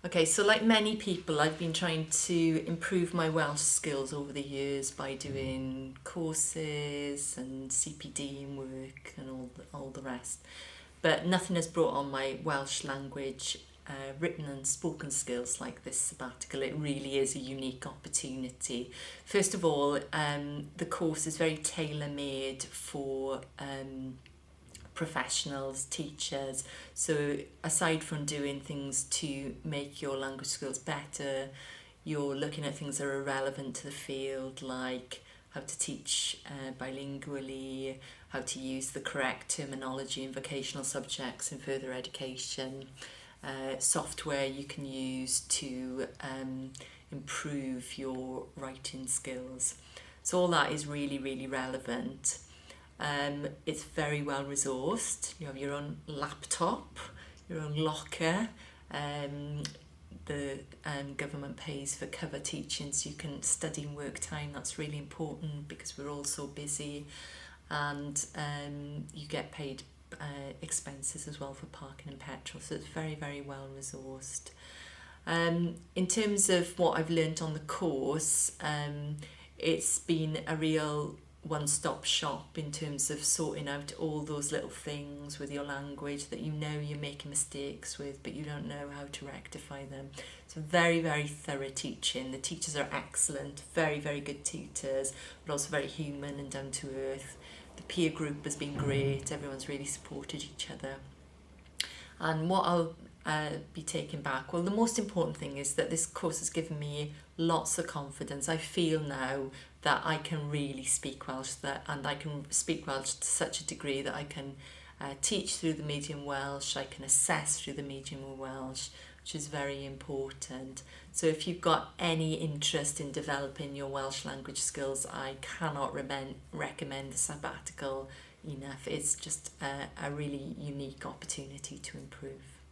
Okay, so like many people, I've been trying to improve my Welsh skills over the years by doing courses and CPD and work and all the rest. But nothing has brought on my Welsh language written and spoken skills like this sabbatical. It really is a unique opportunity. First of all, the course is very tailor-made for professionals, teachers. So aside from doing things to make your language skills better, you're looking at things that are relevant to the field, like how to teach bilingually, how to use the correct terminology in vocational subjects in further education, software you can use to improve your writing skills. So all that is really, really relevant. It's very well resourced. You have your own laptop, your own locker. The government pays for cover teaching, so you can study in work time. That's really important because we're all so busy, and you get paid expenses as well for parking and petrol, so it's very, very well resourced. In terms of what I've learnt on the course, it's been a real one-stop shop in terms of sorting out all those little things with your language that you know you're making mistakes with, but you don't know how to rectify them. So very, very thorough teaching. The teachers are excellent, very, very good tutors, but also very human and down to earth. The peer group has been great. Everyone's really supported each other. And what I'll be taking back, well, the most important thing is that this course has given me lots of confidence. I feel now that I can really speak Welsh, and I can speak Welsh to such a degree that I can teach through the medium Welsh, I can assess through the medium Welsh, which is very important. So if you've got any interest in developing your Welsh language skills, I cannot recommend the sabbatical enough. It's just a really unique opportunity to improve.